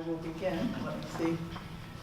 will begin. Let me see.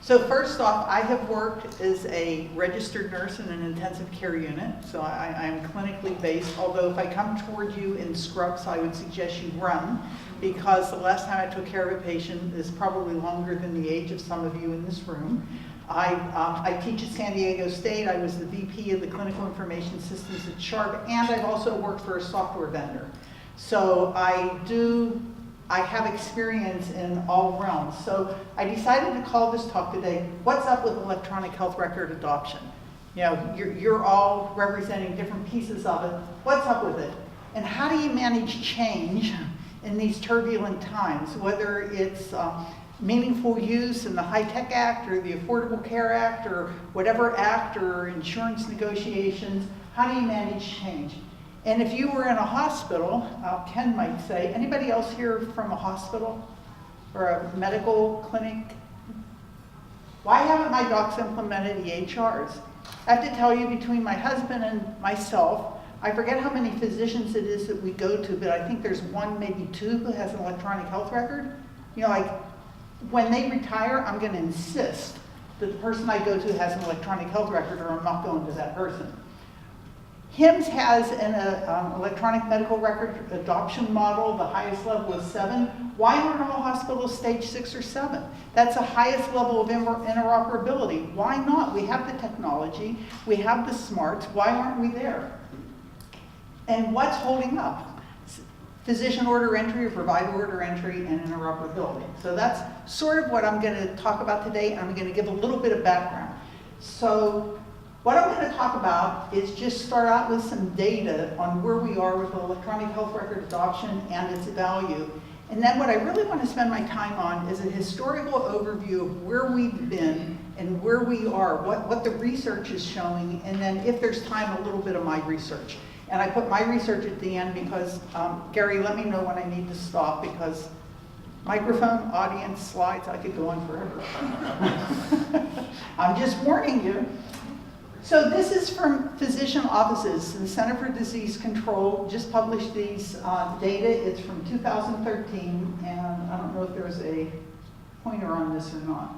So first off, I have worked as a registered nurse in an intensive care unit, so I am clinically based, although if I come toward you in scrubs, I would suggest you run, because the last time I took care of a patient is probably longer than the age of some of you in this room. I teach at San Diego State. I was the VP of the Clinical Information Systems at Sharp, and I've also worked for a software vendor. So I have experience in all realms. So I decided to call this talk today, What's Up with Electronic Health Record Adoption? You know, you're all representing different pieces of it. What's up with it? And how do you manage change in these turbulent times, whether it's meaningful use in the HITECH Act or the Affordable Care Act or whatever act or insurance negotiations, how do you manage change? And if you were in a hospital, Ken might say, anybody else here from a hospital or a medical clinic? Why haven't my docs implemented EHRs? I have to tell you, between my husband and myself, I forget how many physicians it is that we go to, but I think there's one, maybe two, who has an electronic health record. You know, like, when they retire, I'm going to insist that the person I go to has an electronic health record, or I'm not going to that person. HiMSS has an electronic medical record adoption model. The highest level is 7. Why aren't all hospitals stage 6 or 7? That's the highest level of interoperability. Why not? We have the technology, we have the smarts. Why aren't we there? And what's holding up? Physician order entry or provider order entry and interoperability. So that's sort of what I'm going to talk about today. I'm going to give a little bit of background. So what I'm going to talk about is just start out with some data on where we are with electronic health record adoption and its value. And then what I really want to spend my time on is a historical overview of where we've been and where we are, what the research is showing, and then if there's time, a little bit of my research. And I put my research at the end because, Gary, let me know when I need to stop, because microphone, audience, slides, I could go on forever. I'm just warning you. So this is from physician offices. The Center for Disease Control just published these data. It's from 2013, and I don't know if there's a pointer on this or not.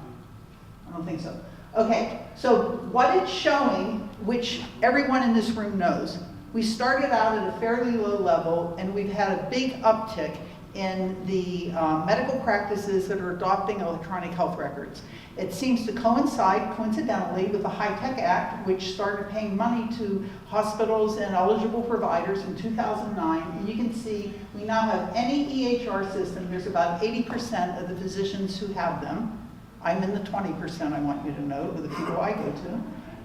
I don't think so. Okay, so what it's showing, which everyone in this room knows, we started out at a fairly low level, and we've had a big uptick in the medical practices that are adopting electronic health records. It seems to coincide, coincidentally, with the HITECH Act, which started paying money to hospitals and eligible providers in 2009. And you can see we now have any EHR system. There's about 80% of the physicians who have them. I'm in the 20%, I want you to know, with the people I go to.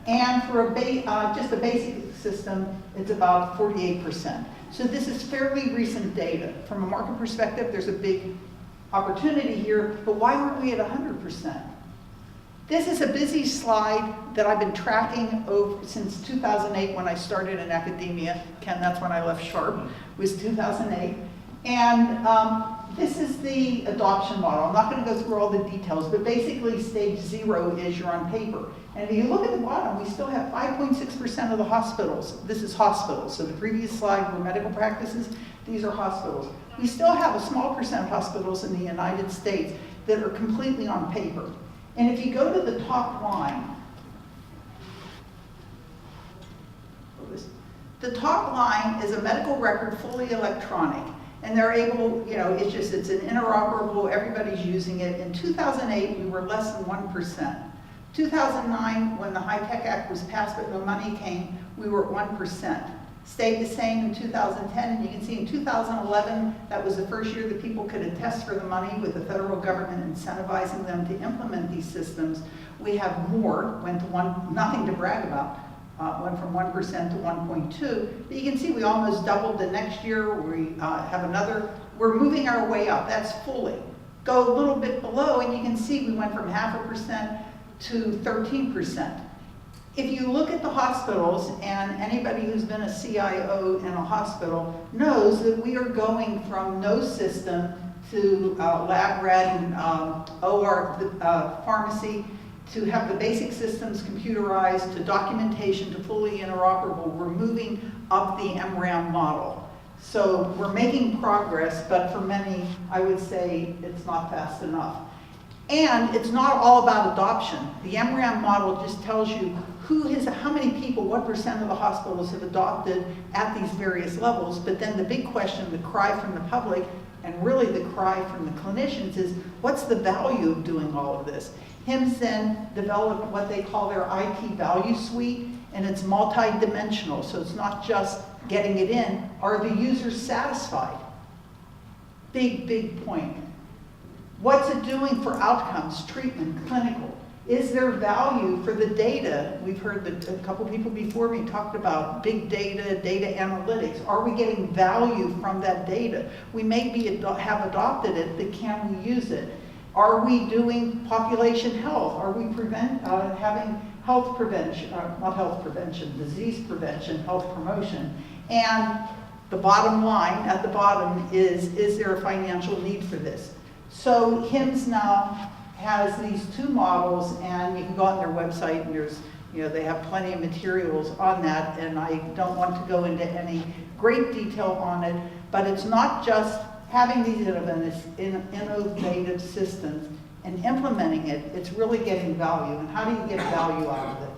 And for just a basic system, it's about 48%. So this is fairly recent data. From a market perspective, there's a big opportunity here, but why aren't we at 100%? This is a busy slide that I've been tracking since 2008 when I started in academia. Ken, that's when I left Sharp, was 2008. And this is the adoption model. I'm not going to go through all the details, but basically stage 0 is you're on paper. And if you look at the bottom, we still have 5.6% of the hospitals. This is hospitals. So the previous slide were medical practices. These are hospitals. We still have a small percent of hospitals in the United States that are completely on paper. And if you go to the top line, the top line is a medical record fully electronic. And they're able, you know, it's an interoperable, everybody's using it. In 2008, we were less than 1%. 2009, when the HITECH Act was passed but no money came, we were at 1%. Stayed the same in 2010, and you can see in 2011, that was the first year that people could attest for the money with the federal government incentivizing them to implement these systems. We have more, went to 1, nothing to brag about. Went from 1% to 1.2, but you can see we almost doubled the next year. We have another, we're moving our way up, that's fully. Go a little bit below and you can see we went from 0.5% to 13%. If you look at the hospitals, and anybody who's been a CIO in a hospital knows that we are going from no system to lab rat and OR pharmacy, to have the basic systems computerized, to documentation, to fully interoperable. We're moving up the MRAM model. So we're making progress, but for many, I would say it's not fast enough. And it's not all about adoption. The MRAM model just tells you how many people, what percent of the hospitals have adopted at these various levels. But then the big question, the cry from the public, and really the cry from the clinicians is, what's the value of doing all of this? HiMSS then developed what they call their IT value suite, and it's multi-dimensional. So it's not just getting it in. Are the users satisfied? Big, big point. What's it doing for outcomes, treatment, clinical? Is there value for the data? We've heard that a couple people before me talked about big data, data analytics. Are we getting value from that data? We may have adopted it, but can we use it? Are we doing population health? Are we having health prevention, not health prevention, disease prevention, health promotion? And the bottom line at the bottom is there a financial need for this? So HiMSS now has these two models, and you can go on their website, and there's, they have plenty of materials on that, and I don't want to go into any great detail on it, but it's not just having these innovative systems and implementing it, it's really getting value. And how do you get value out of it?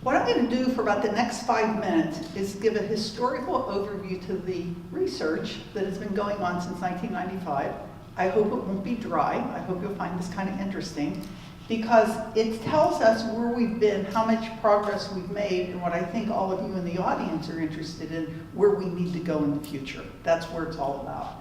What I'm going to do for about the next 5 minutes is give a historical overview to the research that has been going on since 1995. I hope it won't be dry. I hope you'll find this kind of interesting, because it tells us where we've been, how much progress we've made, and what I think all of you in the audience are interested in, where we need to go in the future. That's where it's all about.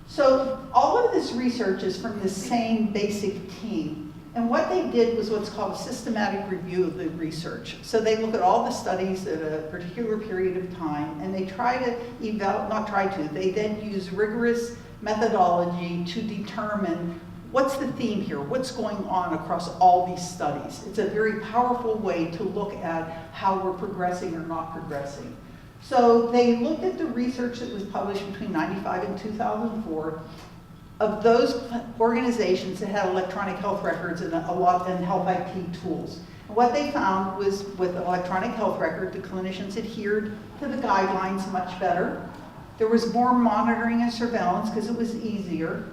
So all of this research is from the same basic team. And what they did was what's called a systematic review of the research. So they look at all the studies at a particular period of time, and they try to they then use rigorous methodology to determine what's the theme here, what's going on across all these studies. It's a very powerful way to look at how we're progressing or not progressing. So they looked at the research that was published between 95 and 2004, of those organizations that had electronic health records and health IT tools. And what they found was with electronic health record, the clinicians adhered to the guidelines much better. There was more monitoring and surveillance because it was easier,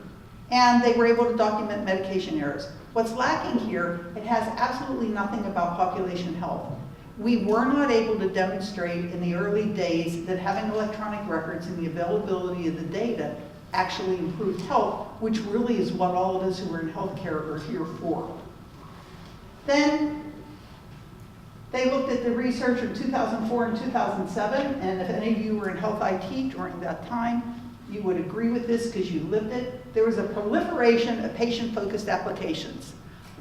and they were able to document medication errors. What's lacking here, it has absolutely nothing about population health. We were not able to demonstrate in the early days that having electronic records and the availability of the data actually improved health, which really is what all of us who are in healthcare are here for. Then they looked at the research in 2004 and 2007, and if any of you were in health IT during that time, you would agree with this because you lived it. There was a proliferation of patient-focused applications.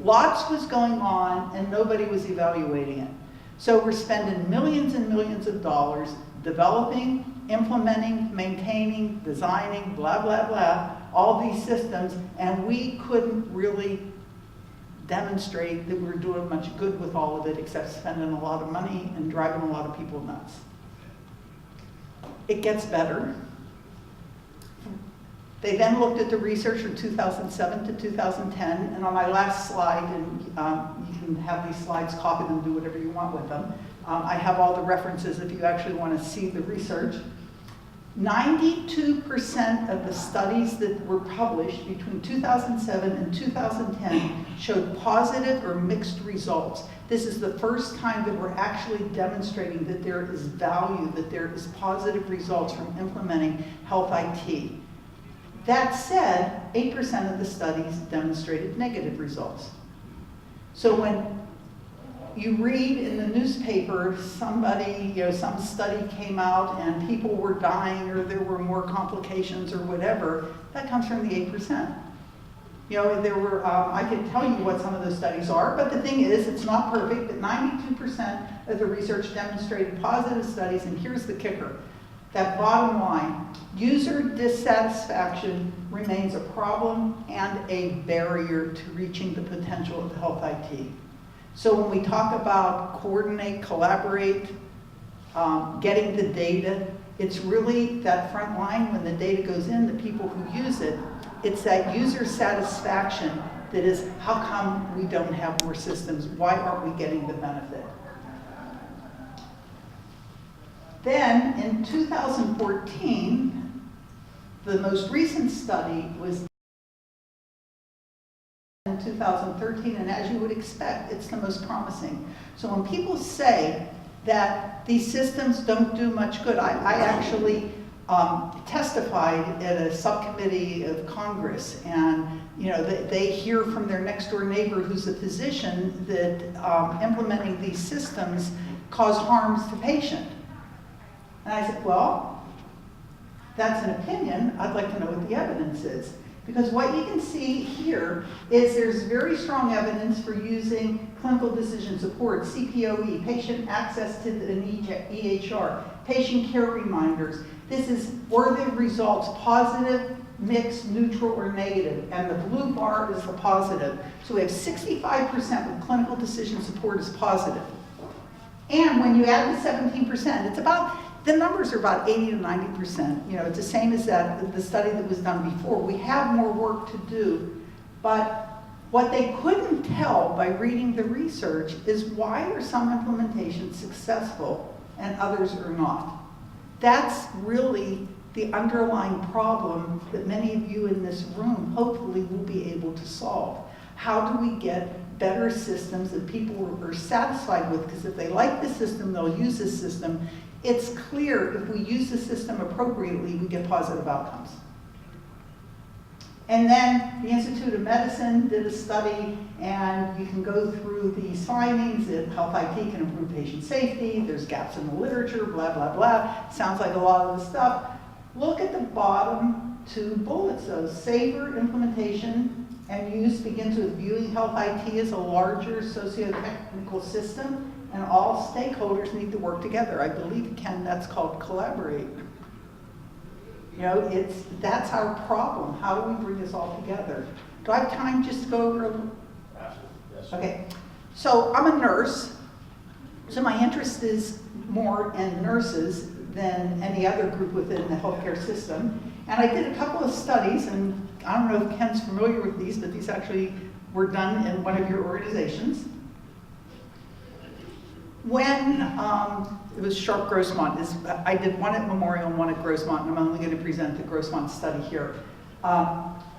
Lots was going on, and nobody was evaluating it. So we're spending millions and millions of dollars developing, implementing, maintaining, designing, blah, blah, blah, all these systems, and we couldn't really demonstrate that we're doing much good with all of it except spending a lot of money and driving a lot of people nuts. It gets better. They then looked at the research from 2007 to 2010, and on my last slide, and you can have these slides, copy them, do whatever you want with them. I have all the references if you actually want to see the research. 92% of the studies that were published between 2007 and 2010 showed positive or mixed results. This is the first time that we're actually demonstrating that there is value, that there is positive results from implementing health IT. That said, 8% of the studies demonstrated negative results. So when you read in the newspaper somebody, some study came out and people were dying or there were more complications or whatever, that comes from the 8%. There were, I can tell you what some of those studies are, but the thing is, it's not perfect, but 92% of the research demonstrated positive studies, and here's the kicker. That bottom line, user dissatisfaction remains a problem and a barrier to reaching the potential of health IT. So when we talk about coordinate, collaborate, getting the data, it's really that front line when the data goes in, the people who use it, it's that user satisfaction that is, how come we don't have more systems? Why aren't we getting the benefit? Then in 2014, The most recent study was in 2013, and as you would expect, it's the most promising. So when people say that these systems don't do much good, I actually testified at a subcommittee of Congress, and they hear from their next door neighbor who's a physician that implementing these systems cause harms to patient. And I said, well, that's an opinion. I'd like to know what the evidence is. Because what you can see here is there's very strong evidence for using clinical decision support, CPOE, patient access to an EHR, patient care reminders. This is were the results positive, mixed, neutral, or negative, and the blue bar is the positive. So we have 65% with clinical decision support is positive. And when you add the 17%, it's about, the numbers are about 80 to 90%. It's the same as the study that was done before. We have more work to do, but what they couldn't tell by reading the research is why are some implementations successful and others are not. That's really the underlying problem that many of you in this room hopefully will be able to solve. How do we get better systems that people are satisfied with? Because if they like the system, they'll use the system. It's clear if we use the system appropriately, we get positive outcomes. And then the Institute of Medicine did a study, and you can go through these findings that health IT can improve patient safety, there's gaps in the literature, blah, blah, blah. Sounds like a lot of the stuff. Look at the bottom two bullets, though. Safer implementation and use begins with viewing health IT as a larger socio-technical system, and all stakeholders need to work together. I believe, Ken, that's called collaborate. That's our problem. How do we bring this all together? Do I have time just to go over a little? Yes. Okay. So I'm a nurse, so my interest is more in nurses than any other group within the healthcare system. And I did a couple of studies, and I don't know if Ken's familiar with these, but these actually were done in one of your organizations. When it was Sharp Grossmont, I did one at Memorial and one at Grossmont, and I'm only going to present the Grossmont study here.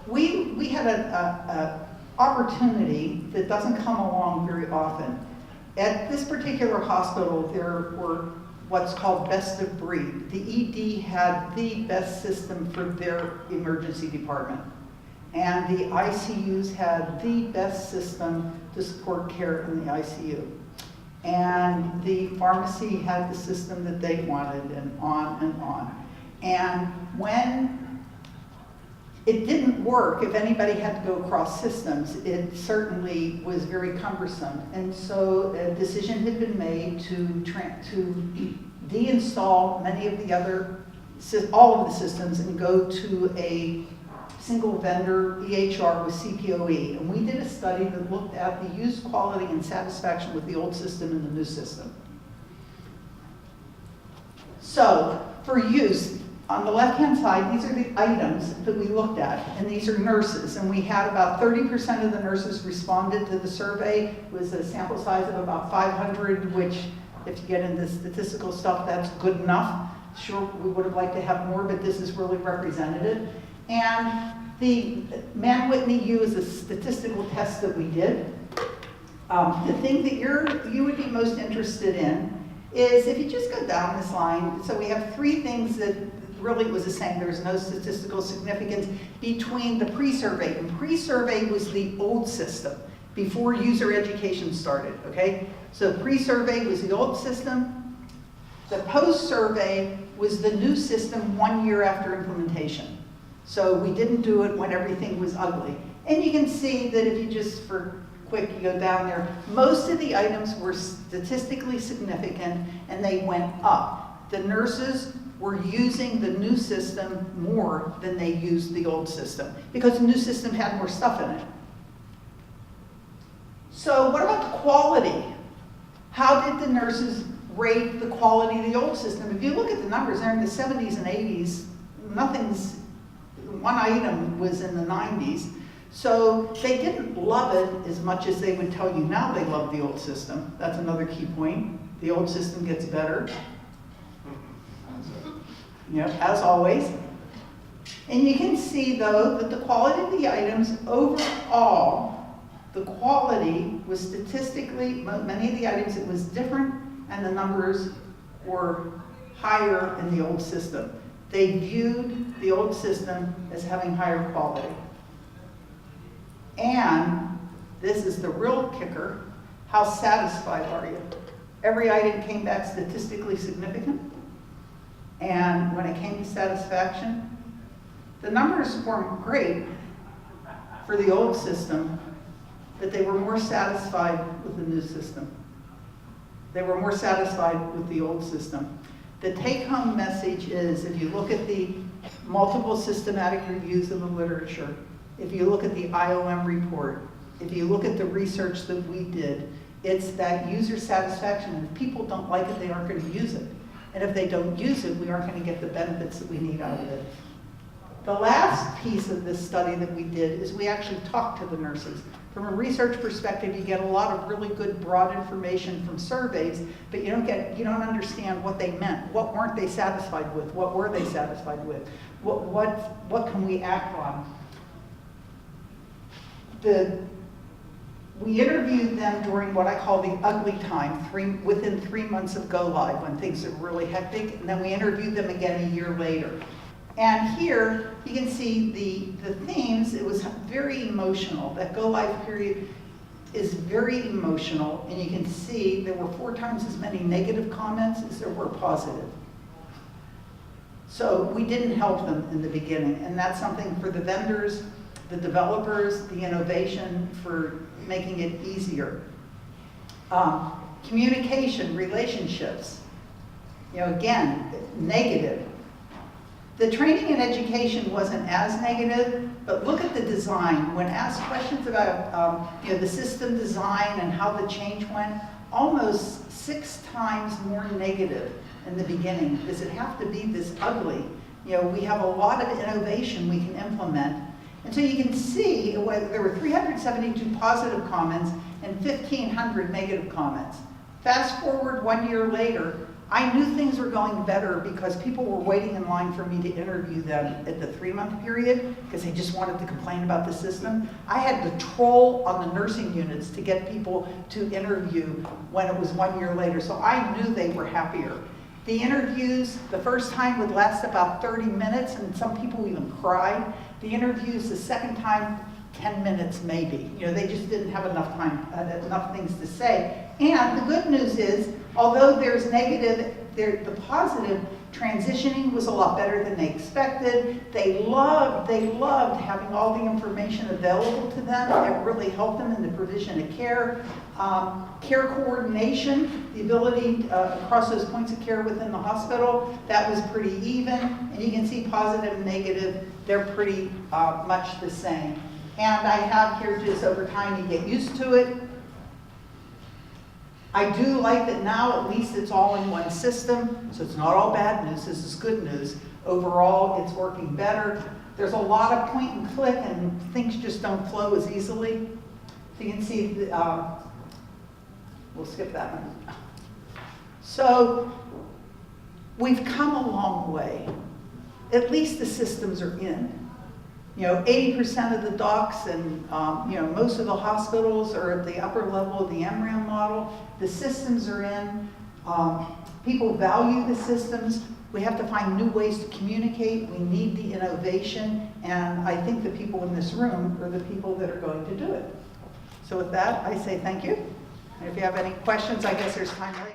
We had an opportunity that doesn't come along very often. At this particular hospital, there were what's called best of breed. The ED had the best system for their emergency department, and the ICUs had the best system to support care in the ICU. And the pharmacy had the system that they wanted, and on and on. And when it didn't work, if anybody had to go across systems, it certainly was very cumbersome. And so a decision had been made to deinstall many of the other, all of the systems, and go to a single vendor EHR with CPOE. And we did a study that looked at the use, quality, and satisfaction with the old system and the new system. So for use, on the left-hand side, these are the items that we looked at, and these are nurses. And we had about 30% of the nurses responded to the survey. It was a sample size of about 500, which, if you get into statistical stuff, that's good enough. Sure, we would have liked to have more, but this is really representative. And the Mann-Whitney U is a statistical test that we did. The thing that you would be most interested in is if you just go down this line, so we have three things that really was the same. There was no statistical significance between the pre-survey. And pre-survey was the old system before user education started, okay? So pre-survey was the old system. The post-survey was the new system 1 year after implementation. So we didn't do it when everything was ugly. And you can see that if you just, for quick, you go down there, most of the items were statistically significant and they went up. The nurses were using the new system more than they used the old system because the new system had more stuff in it. So what about the quality? How did the nurses rate the quality of the old system? If you look at the numbers, they're in the 70s and 80s. One item was in the 90s. So they didn't love it as much as they would tell you now they love the old system. That's another key point. The old system gets better. As always. And you can see, though, that the quality of the items overall, the quality was statistically, many of the items, it was different, and the numbers were higher in the old system. They viewed the old system as having higher quality. And this is the real kicker: how satisfied are you? Every item came back statistically significant. And when it came to satisfaction, the numbers weren't great for the old system, but they were more satisfied with the new system. They were more satisfied with the old system. The take-home message is, if you look at the multiple systematic reviews of the literature, if you look at the IOM report, if you look at the research that we did, it's that user satisfaction. And if people don't like it, they aren't going to use it. And if they don't use it, we aren't going to get the benefits that we need out of it. The last piece of this study that we did is we actually talked to the nurses. From a research perspective, you get a lot of really good broad information from surveys, but you don't understand what they meant. What weren't they satisfied with? What were they satisfied with? What can we act on? We interviewed them during what I call the ugly time, within 3 months of go live, when things are really hectic, and then we interviewed them again a year later. And here you can see the themes. It was very emotional. That go live period is very emotional, and you can see there were 4 times as many negative comments as there were positive. So we didn't help them in the beginning, and that's something for the vendors, the developers, the innovation, for making it easier. Communication, relationships, again, negative. The training and education wasn't as negative, but look at the design. When asked questions about the system design and how the change went, almost 6 times more negative in the beginning. Does it have to be this ugly? We have a lot of innovation we can implement. And so you can see there were 372 positive comments and 1,500 negative comments. Fast forward 1 year later, I knew things were going better because people were waiting in line for me to interview them at the 3-month period because they just wanted to complain about the system. I had to troll on the nursing units to get people to interview when it was 1 year later, so I knew they were happier. The interviews, the first time would last about 30 minutes, and some people even cried. The interviews the second time, 10 minutes maybe. They just didn't have enough time, enough things to say. And the good news is, although there's negative, the positive transitioning was a lot better than they expected. They loved having all the information available to them. It really helped them in the provision of care. Care coordination, the ability across those points of care within the hospital, that was pretty even. And you can see positive and negative, they're pretty much the same. And I have here, just over time, you get used to it. I do like that now at least it's all in one system, so it's not all bad news, this is good news. Overall, it's working better. There's a lot of point and click, and things just don't flow as easily. So you can see, we'll skip that one. So we've come a long way. At least the systems are in. 80% of the docs and most of the hospitals are at the upper level of the MRAM model. The systems are in. People value the systems. We have to find new ways to communicate. We need the innovation. And I think the people in this room are the people that are going to do it. So with that, I say thank you. And if you have any questions, I guess there's time later.